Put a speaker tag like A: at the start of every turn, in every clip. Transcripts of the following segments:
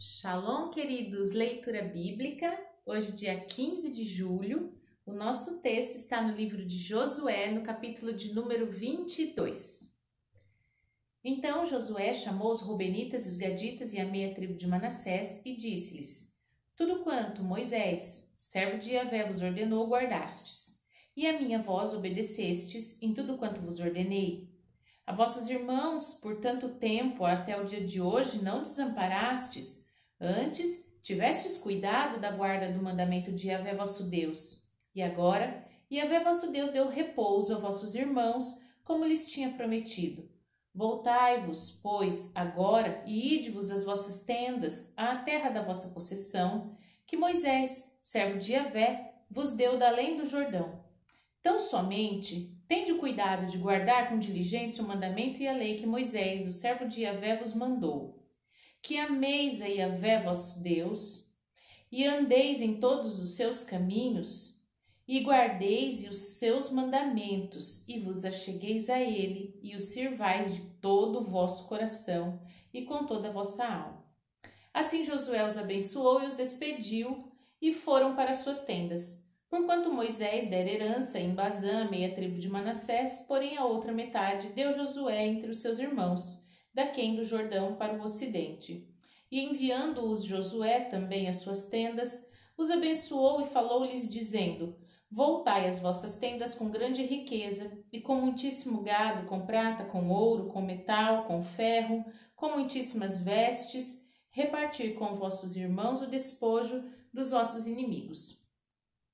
A: Shalom, queridos! Leitura bíblica. Hoje, dia 15 de julho, o nosso texto está no livro de Josué, no capítulo de número 22. Então Josué chamou os Rubenitas, os Gaditas e a meia tribo de Manassés e disse-lhes: Tudo quanto Moisés, servo de Yahvé, vos ordenou, guardastes, e a minha voz obedecestes em tudo quanto vos ordenei. A vossos irmãos, por tanto tempo até o dia de hoje, não desamparastes. Antes, tivestes cuidado da guarda do mandamento de Yahvé vosso Deus. E agora, Yahvé vosso Deus deu repouso a vossos irmãos, como lhes tinha prometido. Voltai-vos, pois, agora, e ide-vos às vossas tendas, à terra da vossa possessão, que Moisés, servo de Yahvé, vos deu da além do Jordão. Tão somente, tende cuidado de guardar com diligência o mandamento e a lei que Moisés, o servo de Yahvé, vos mandou. Que ameis a Yahvé vosso Deus, e andeis em todos os seus caminhos, e guardeis os seus mandamentos, e vos achegueis a ele, e o sirvais de todo o vosso coração, e com toda a vossa alma. Assim Josué os abençoou e os despediu, e foram para suas tendas. Porquanto Moisés dera herança em Bazã, meia tribo de Manassés, porém a outra metade deu Josué entre os seus irmãos, daquém do Jordão para o ocidente. E enviando-os Josué também às suas tendas, os abençoou e falou-lhes, dizendo: Voltai às vossas tendas com grande riqueza, e com muitíssimo gado, com prata, com ouro, com metal, com ferro, com muitíssimas vestes, repartir com vossos irmãos o despojo dos vossos inimigos.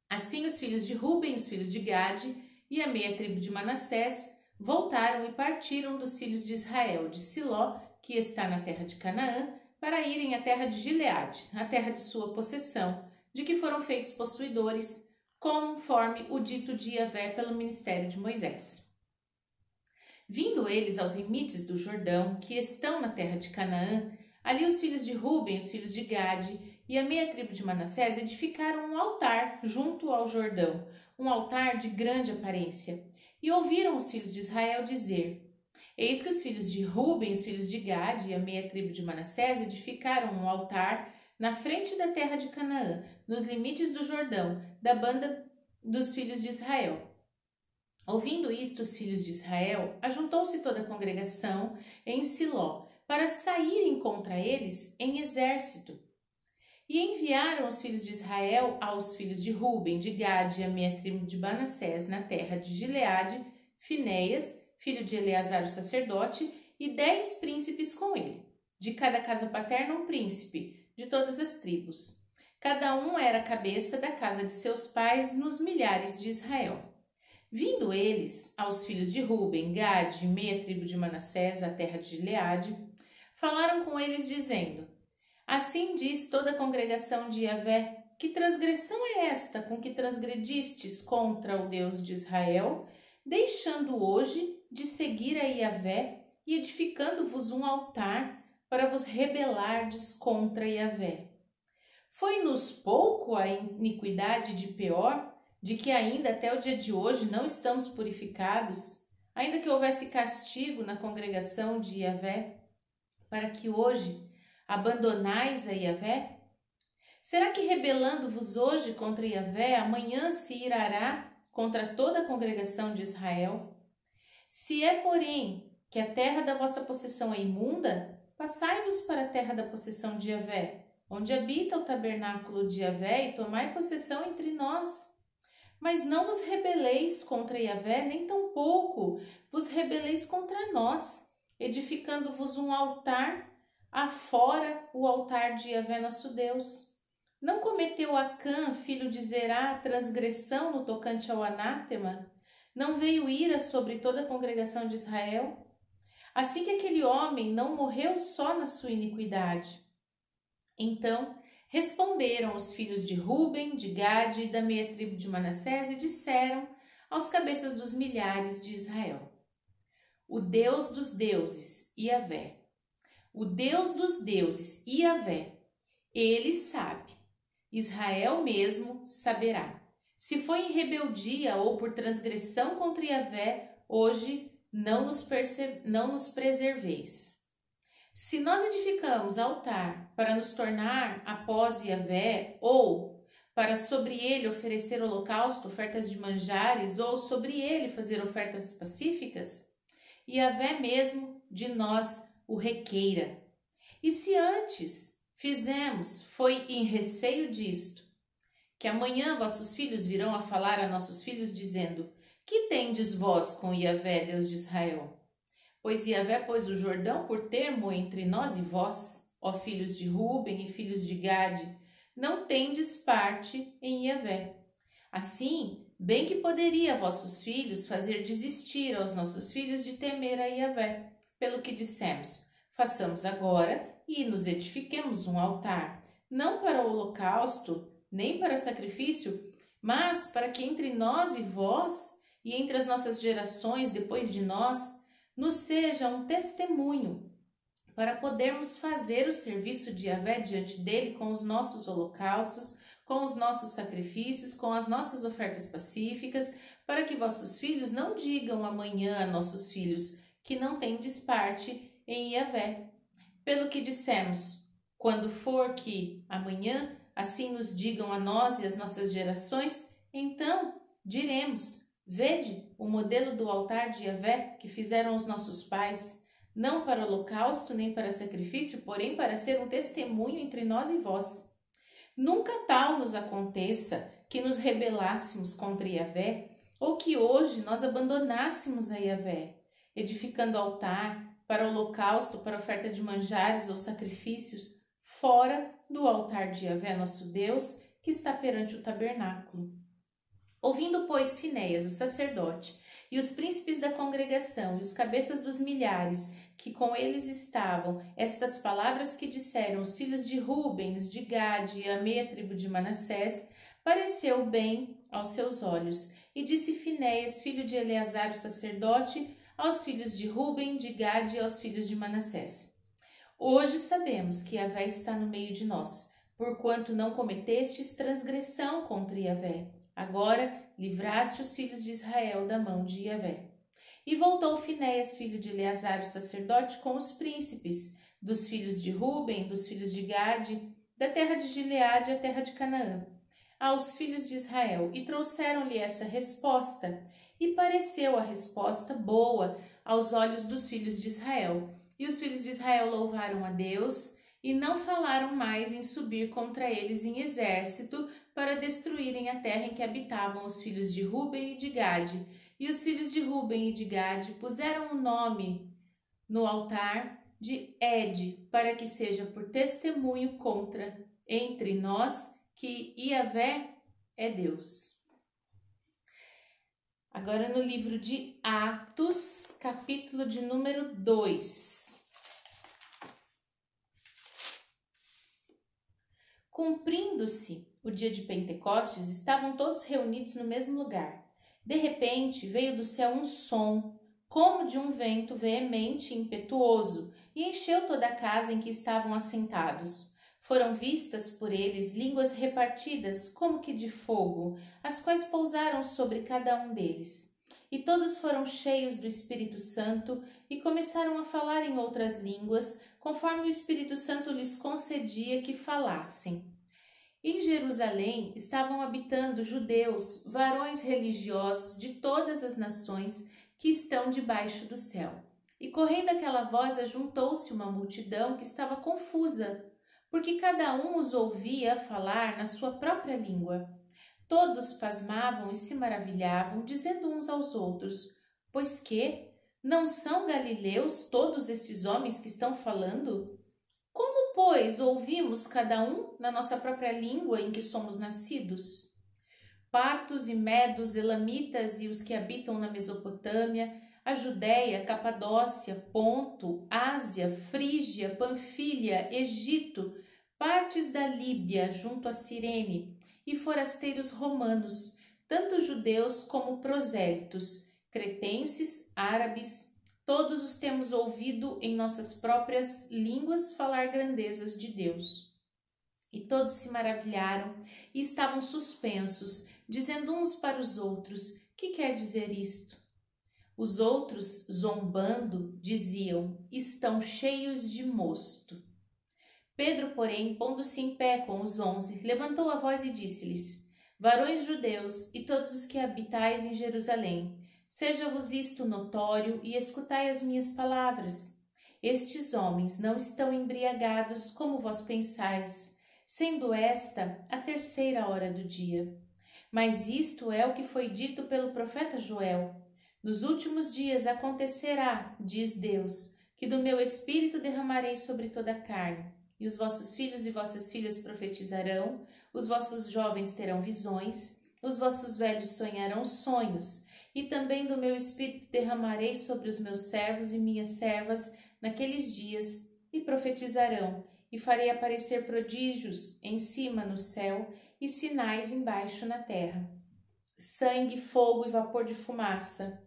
A: Assim os filhos de Ruben, os filhos de Gade e a meia tribo de Manassés voltaram e partiram dos filhos de Israel, de Siló, que está na terra de Canaã, para irem à terra de Gileade, a terra de sua possessão, de que foram feitos possuidores, conforme o dito de Yahvé pelo ministério de Moisés. Vindo eles aos limites do Jordão, que estão na terra de Canaã, ali os filhos de Ruben, os filhos de Gade e a meia tribo de Manassés edificaram um altar junto ao Jordão, um altar de grande aparência. E ouviram os filhos de Israel dizer: Eis que os filhos de Ruben, os filhos de Gade e a meia tribo de Manassés edificaram um altar na frente da terra de Canaã, nos limites do Jordão, da banda dos filhos de Israel. Ouvindo isto, os filhos de Israel, ajuntou-se toda a congregação em Siló, para saírem contra eles em exército. E enviaram os filhos de Israel aos filhos de Ruben, de Gade e a meia tribo de Manassés na terra de Gileade, Finéias, filho de Eleazar o sacerdote, e 10 príncipes com ele. De cada casa paterna um príncipe, de todas as tribos. Cada um era a cabeça da casa de seus pais nos milhares de Israel. Vindo eles aos filhos de Ruben, Gade e meia tribo de Manassés, a terra de Gileade, falaram com eles dizendo: Assim diz toda a congregação de Yahvé: Que transgressão é esta com que transgredistes contra o Deus de Israel, deixando hoje de seguir a Yahvé e edificando-vos um altar para vos rebelardes contra Yahvé? Foi-nos pouco a iniquidade de Peor, de que ainda até o dia de hoje não estamos purificados, ainda que houvesse castigo na congregação de Yahvé, para que hoje abandonais a Yahvé? Será que rebelando-vos hoje contra Yahvé, amanhã se irará contra toda a congregação de Israel? Se é, porém, que a terra da vossa possessão é imunda, passai-vos para a terra da possessão de Yahvé, onde habita o tabernáculo de Yahvé, e tomai possessão entre nós. Mas não vos rebeleis contra Yahvé, nem tampouco vos rebeleis contra nós, edificando-vos um altar afora o altar de Yahvé nosso Deus. Não cometeu Acã, filho de Zerá, transgressão no tocante ao anátema? Não veio ira sobre toda a congregação de Israel? Assim que aquele homem não morreu só na sua iniquidade. Então responderam os filhos de Ruben, de Gade e da meia tribo de Manassés e disseram aos cabeças dos milhares de Israel: O Deus dos deuses, Yahvé, o Deus dos deuses, Yahvé, ele sabe, Israel mesmo saberá. Se foi em rebeldia ou por transgressão contra Yahvé, hoje não nos preserveis. Se nós edificamos altar para nos tornar após Yahvé, ou para sobre ele oferecer holocausto, ofertas de manjares, ou sobre ele fazer ofertas pacíficas, Yahvé mesmo de nós o requeira. E se antes fizemos, foi em receio disto, que amanhã vossos filhos virão a falar a nossos filhos, dizendo: que tendes vós com Yahvé, Deus de Israel? Pois Yahvé pôs o Jordão por termo entre nós e vós, ó filhos de Ruben e filhos de Gade, não tendes parte em Yahvé. Assim, bem que poderia vossos filhos fazer desistir aos nossos filhos de temer a Yahvé, pelo que dissemos: façamos agora e nos edifiquemos um altar, não para o holocausto, nem para sacrifício, mas para que entre nós e vós, e entre as nossas gerações depois de nós, nos seja um testemunho, para podermos fazer o serviço de Yahvé diante dele com os nossos holocaustos, com os nossos sacrifícios, com as nossas ofertas pacíficas, para que vossos filhos não digam amanhã a nossos filhos que não tendes parte em Yahvé. Pelo que dissemos, quando for que amanhã assim nos digam a nós e as nossas gerações, então diremos: vede o modelo do altar de Yahvé que fizeram os nossos pais, não para holocausto nem para sacrifício, porém para ser um testemunho entre nós e vós. Nunca tal nos aconteça que nos rebelássemos contra Yahvé, ou que hoje nós abandonássemos a Yahvé, edificando altar para holocausto, para oferta de manjares ou sacrifícios, fora do altar de Yahvé, nosso Deus, que está perante o tabernáculo. Ouvindo, pois, Finéias, o sacerdote, e os príncipes da congregação, e os cabeças dos milhares, que com eles estavam, estas palavras que disseram os filhos de Rubens, de Gade e a meia tribo de Manassés, pareceu bem aos seus olhos. E disse Finéias, filho de Eleazar, o sacerdote, aos filhos de Ruben, de Gade e aos filhos de Manassés: hoje sabemos que Yahvé está no meio de nós, porquanto não cometestes transgressão contra Yahvé. Agora livraste os filhos de Israel da mão de Yahvé. E voltou Finéias, filho de Eleazar, o sacerdote, com os príncipes dos filhos de Ruben, dos filhos de Gade, da terra de Gileade e a terra de Canaã, aos filhos de Israel, e trouxeram-lhe esta resposta. E pareceu a resposta boa aos olhos dos filhos de Israel. E os filhos de Israel louvaram a Deus, e não falaram mais em subir contra eles em exército para destruírem a terra em que habitavam os filhos de Ruben e de Gade. E os filhos de Ruben e de Gade puseram o nome no altar de Ed, para que seja por testemunho contra entre nós que Yahvé é Deus. Agora no livro de Atos, capítulo de número 2. Cumprindo-se o dia de Pentecostes, estavam todos reunidos no mesmo lugar. De repente, veio do céu um som, como de um vento veemente e impetuoso, e encheu toda a casa em que estavam assentados. Foram vistas por eles línguas repartidas, como que de fogo, as quais pousaram sobre cada um deles. E todos foram cheios do Espírito Santo e começaram a falar em outras línguas, conforme o Espírito Santo lhes concedia que falassem. Em Jerusalém estavam habitando judeus, varões religiosos de todas as nações que estão debaixo do céu. E correndo aquela voz, ajuntou-se uma multidão que estava confusa, porque cada um os ouvia falar na sua própria língua. Todos pasmavam e se maravilhavam, dizendo uns aos outros: pois que? Não são galileus todos estes homens que estão falando? Como, pois, ouvimos cada um na nossa própria língua em que somos nascidos? Partos e medos, elamitas e os que habitam na Mesopotâmia, a Judéia, Capadócia, Ponto, Ásia, Frígia, Panfilha, Egito, partes da Líbia junto a Cirene, e forasteiros romanos, tanto judeus como prosélitos, cretenses, árabes, todos os temos ouvido em nossas próprias línguas falar grandezas de Deus. E todos se maravilharam e estavam suspensos, dizendo uns para os outros: que quer dizer isto? Os outros, zombando, diziam: estão cheios de mosto. Pedro, porém, pondo-se em pé com os 11, levantou a voz e disse-lhes: varões judeus e todos os que habitais em Jerusalém, seja-vos isto notório e escutai as minhas palavras. Estes homens não estão embriagados como vós pensais, sendo esta a 3ª hora do dia. Mas isto é o que foi dito pelo profeta Joel. Nos últimos dias acontecerá, diz Deus, que do meu espírito derramarei sobre toda a carne, e os vossos filhos e vossas filhas profetizarão, os vossos jovens terão visões, os vossos velhos sonharão sonhos, e também do meu espírito derramarei sobre os meus servos e minhas servas naqueles dias, e profetizarão, e farei aparecer prodígios em cima no céu e sinais embaixo na terra: sangue, fogo e vapor de fumaça.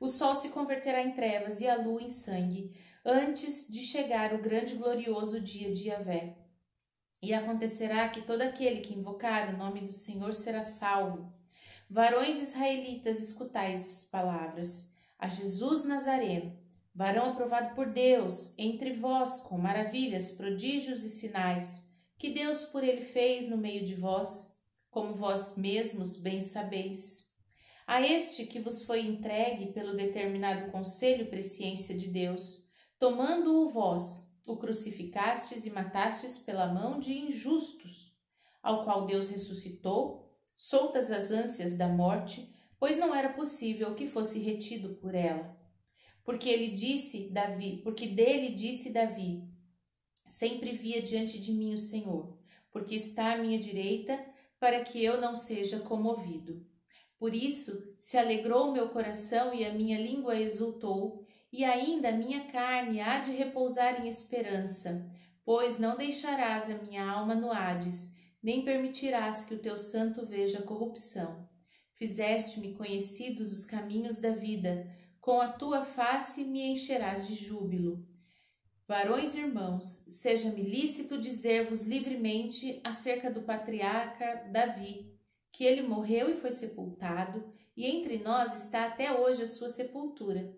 A: O sol se converterá em trevas e a lua em sangue, antes de chegar o grande e glorioso dia de Yahvé. E acontecerá que todo aquele que invocar o nome do Senhor será salvo. Varões israelitas, escutai essas palavras. A Jesus Nazareno, varão aprovado por Deus, entre vós, com maravilhas, prodígios e sinais, que Deus por ele fez no meio de vós, como vós mesmos bem sabeis. A este que vos foi entregue pelo determinado conselho e presciência de Deus, tomando-o vós, o crucificastes e matastes pela mão de injustos, ao qual Deus ressuscitou, soltas as ânsias da morte, pois não era possível que fosse retido por ela. Porque dele disse Davi: sempre via diante de mim o Senhor, porque está à minha direita, para que eu não seja comovido. Por isso se alegrou o meu coração e a minha língua exultou, e ainda a minha carne há de repousar em esperança, pois não deixarás a minha alma no Hades, nem permitirás que o teu santo veja corrupção. Fizeste-me conhecidos os caminhos da vida, com a tua face me encherás de júbilo. Varões irmãos, seja-me lícito dizer-vos livremente acerca do patriarca Davi, que ele morreu e foi sepultado, e entre nós está até hoje a sua sepultura.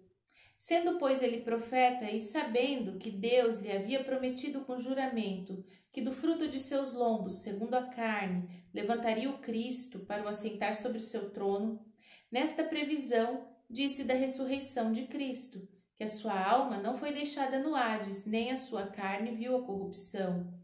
A: Sendo, pois, ele profeta, e sabendo que Deus lhe havia prometido com juramento que do fruto de seus lombos, segundo a carne, levantaria o Cristo para o assentar sobre o seu trono, nesta previsão disse da ressurreição de Cristo, que a sua alma não foi deixada no Hades, nem a sua carne viu a corrupção.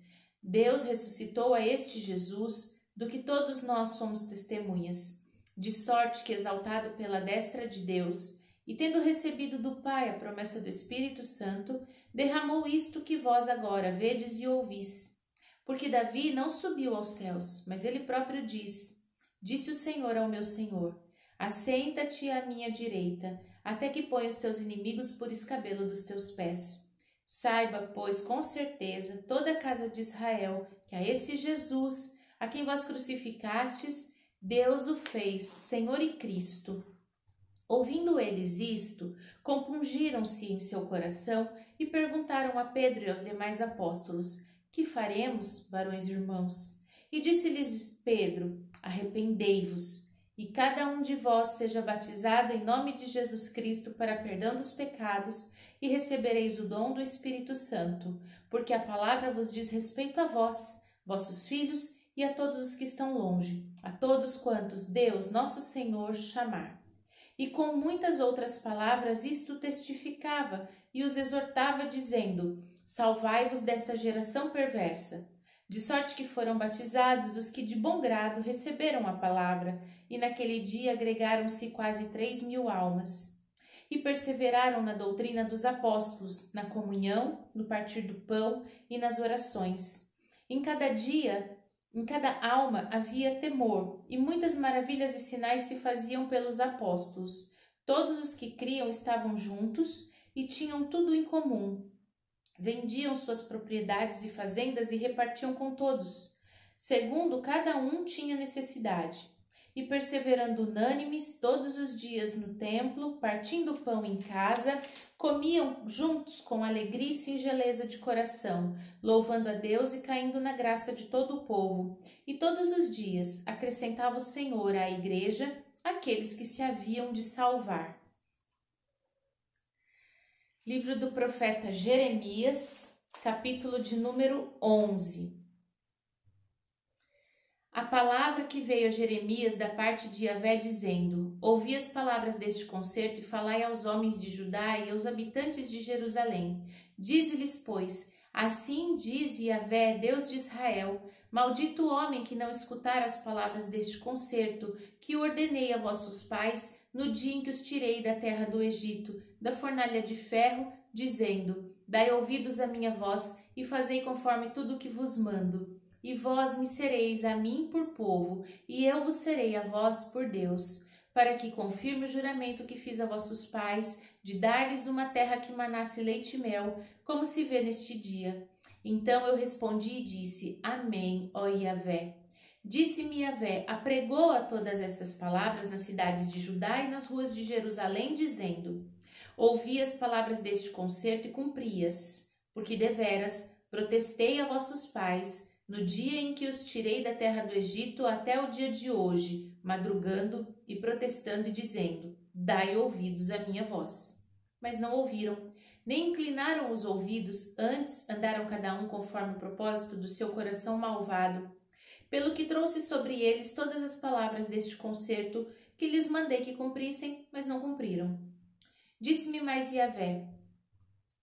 A: Deus ressuscitou a este Jesus, do que todos nós somos testemunhas, de sorte que, exaltado pela destra de Deus, e tendo recebido do Pai a promessa do Espírito Santo, derramou isto que vós agora vedes e ouvis. Porque Davi não subiu aos céus, mas ele próprio disse o Senhor ao meu Senhor: assenta-te à minha direita, até que ponha os teus inimigos por escabelo dos teus pés. Saiba, pois, com certeza, toda a casa de Israel, que a esse Jesus, a quem vós crucificastes, Deus o fez Senhor e Cristo. Ouvindo eles isto, compungiram-se em seu coração e perguntaram a Pedro e aos demais apóstolos: que faremos, varões irmãos? E disse-lhes Pedro: arrependei-vos, e cada um de vós seja batizado em nome de Jesus Cristo para perdão dos pecados, e recebereis o dom do Espírito Santo, porque a palavra vos diz respeito a vós, vossos filhos, e a todos os que estão longe, a todos quantos Deus, nosso Senhor, chamar. E com muitas outras palavras isto testificava e os exortava, dizendo: salvai-vos desta geração perversa. De sorte que foram batizados os que de bom grado receberam a palavra, e naquele dia agregaram-se quase 3.000 almas. E perseveraram na doutrina dos apóstolos, na comunhão, no partir do pão e nas orações. Em cada alma havia temor, e muitas maravilhas e sinais se faziam pelos apóstolos. Todos os que criam estavam juntos e tinham tudo em comum. Vendiam suas propriedades e fazendas e repartiam com todos, segundo cada um tinha necessidade. E perseverando unânimes todos os dias no templo, partindo o pão em casa, comiam juntos com alegria e singeleza de coração, louvando a Deus e caindo na graça de todo o povo. E todos os dias acrescentava o Senhor à igreja aqueles que se haviam de salvar. Livro do profeta Jeremias, capítulo de número 11. A palavra que veio a Jeremias da parte de Yahvé, dizendo: Ouvi as palavras deste concerto e falai aos homens de Judá e aos habitantes de Jerusalém. Dize-lhes, pois, assim diz Yahvé, Deus de Israel: Maldito o homem que não escutar as palavras deste concerto, que ordenei a vossos pais no dia em que os tirei da terra do Egito, da fornalha de ferro, dizendo: Dai ouvidos à minha voz e fazei conforme tudo o que vos mando. E vós me sereis a mim por povo, e eu vos serei a vós por Deus, para que confirme o juramento que fiz a vossos pais, de dar-lhes uma terra que manasse leite e mel, como se vê neste dia. Então eu respondi e disse: Amém, ó Yahvé. Disse-me Yahvé: Apregoa todas estas palavras nas cidades de Judá e nas ruas de Jerusalém, dizendo: Ouvi as palavras deste concerto e cumpri-as, porque deveras protestei a vossos pais, no dia em que os tirei da terra do Egito até o dia de hoje, madrugando e protestando e dizendo: Dai ouvidos à minha voz. Mas não ouviram, nem inclinaram os ouvidos, antes andaram cada um conforme o propósito do seu coração malvado. Pelo que trouxe sobre eles todas as palavras deste concerto, que lhes mandei que cumprissem, mas não cumpriram. Disse-me mais Yahvé: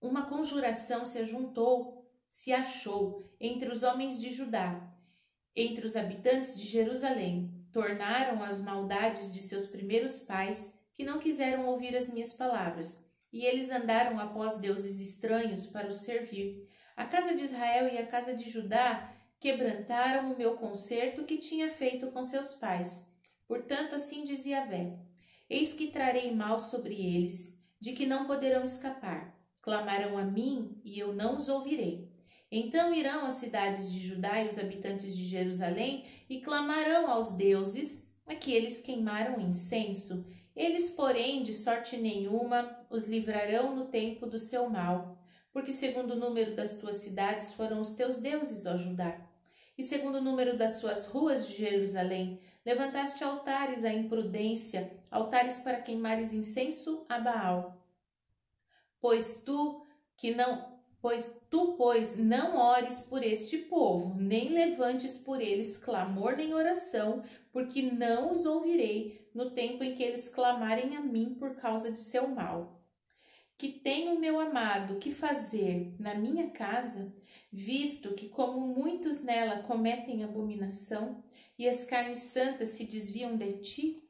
A: Uma conjuração se achou entre os homens de Judá, entre os habitantes de Jerusalém. Tornaram as maldades de seus primeiros pais, que não quiseram ouvir as minhas palavras, e eles andaram após deuses estranhos para os servir. A casa de Israel e a casa de Judá quebrantaram o meu concerto que tinha feito com seus pais. Portanto, assim diz Yahvé: Eis que trarei mal sobre eles, de que não poderão escapar. Clamarão a mim, e eu não os ouvirei. Então irão as cidades de Judá e os habitantes de Jerusalém e clamarão aos deuses a que eles queimaram incenso. Eles, porém, de sorte nenhuma os livrarão no tempo do seu mal, porque segundo o número das tuas cidades foram os teus deuses, ó Judá. E segundo o número das suas ruas de Jerusalém, levantaste altares à imprudência, altares para queimares incenso a Baal. Pois não ores por este povo, nem levantes por eles clamor nem oração, porque não os ouvirei no tempo em que eles clamarem a mim por causa de seu mal. Que tem o meu amado que fazer na minha casa, visto que como muitos nela cometem abominação, e as carnes santas se desviam de ti?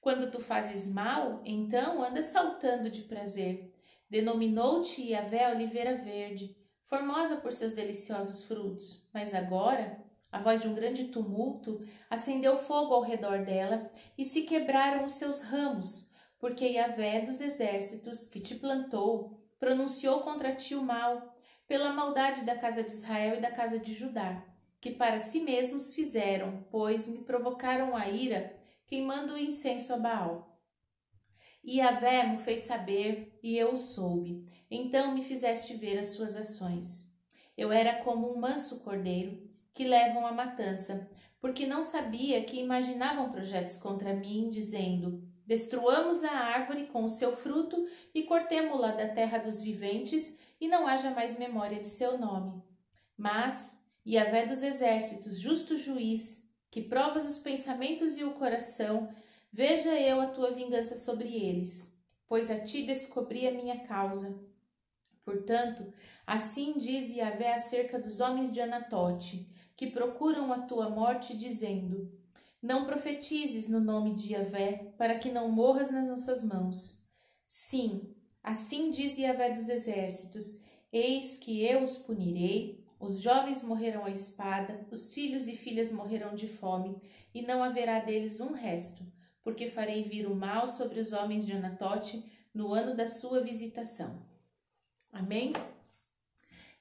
A: Quando tu fazes mal, então andas saltando de prazer. Denominou-te Yahvé oliveira verde, formosa por seus deliciosos frutos. Mas agora, a voz de um grande tumulto acendeu fogo ao redor dela e se quebraram os seus ramos, porque Yahvé dos exércitos, que te plantou, pronunciou contra ti o mal, pela maldade da casa de Israel e da casa de Judá, que para si mesmos fizeram, pois me provocaram a ira, queimando o incenso a Baal. E Yahvé me fez saber, e eu o soube. Então me fizeste ver as suas ações. Eu era como um manso cordeiro que levam à matança, porque não sabia que imaginavam projetos contra mim, dizendo: Destruamos a árvore com o seu fruto e cortemo-la da terra dos viventes, e não haja mais memória de seu nome. Mas Yahvé dos exércitos, justo juiz, que provas os pensamentos e o coração, veja eu a tua vingança sobre eles, pois a ti descobri a minha causa. Portanto, assim diz Yahvé acerca dos homens de Anatote, que procuram a tua morte, dizendo: Não profetizes no nome de Yahvé, para que não morras nas nossas mãos. Sim, assim diz Yahvé dos exércitos: Eis que eu os punirei, os jovens morrerão à espada, os filhos e filhas morrerão de fome, e não haverá deles um resto, porque farei vir o mal sobre os homens de Anatote no ano da sua visitação. Amém?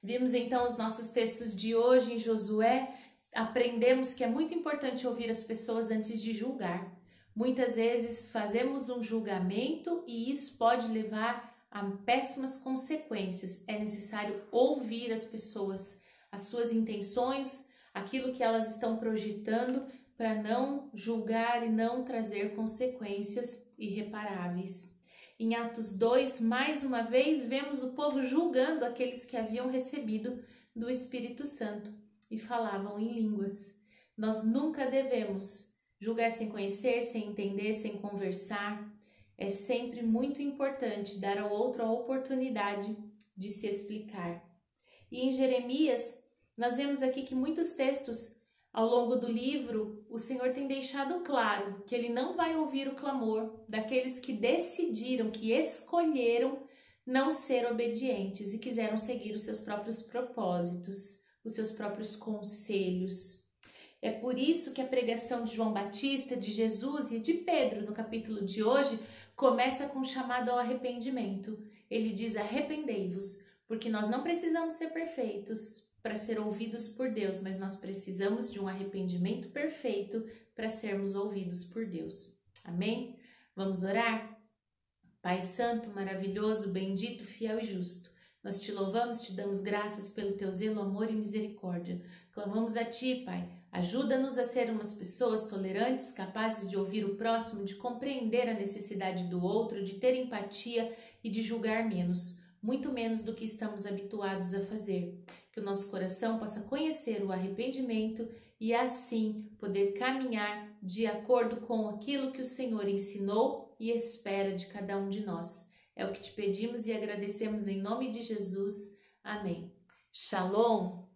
A: Vimos então os nossos textos de hoje em Josué. Aprendemos que é muito importante ouvir as pessoas antes de julgar. Muitas vezes fazemos um julgamento e isso pode levar a péssimas consequências. É necessário ouvir as pessoas, as suas intenções, aquilo que elas estão projetando, para não julgar e não trazer consequências irreparáveis. Em Atos 2, mais uma vez, vemos o povo julgando aqueles que haviam recebido do Espírito Santo e falavam em línguas. Nós nunca devemos julgar sem conhecer, sem entender, sem conversar. É sempre muito importante dar ao outro a oportunidade de se explicar. E em Jeremias, nós vemos aqui que muitos textos ao longo do livro, o Senhor tem deixado claro que Ele não vai ouvir o clamor daqueles que decidiram, que escolheram não ser obedientes e quiseram seguir os seus próprios propósitos, os seus próprios conselhos. É por isso que a pregação de João Batista, de Jesus e de Pedro no capítulo de hoje começa com um chamado ao arrependimento. Ele diz: arrependei-vos, porque nós não precisamos ser perfeitos para ser ouvidos por Deus, mas nós precisamos de um arrependimento perfeito para sermos ouvidos por Deus. Amém? Vamos orar? Pai Santo, maravilhoso, bendito, fiel e justo, nós te louvamos, te damos graças pelo teu zelo, amor e misericórdia. Clamamos a ti, Pai, ajuda-nos a sermos pessoas tolerantes, capazes de ouvir o próximo, de compreender a necessidade do outro, de ter empatia e de julgar menos, muito menos do que estamos habituados a fazer. Que o nosso coração possa conhecer o arrependimento e assim poder caminhar de acordo com aquilo que o Senhor ensinou e espera de cada um de nós. É o que te pedimos e agradecemos em nome de Jesus. Amém. Shalom!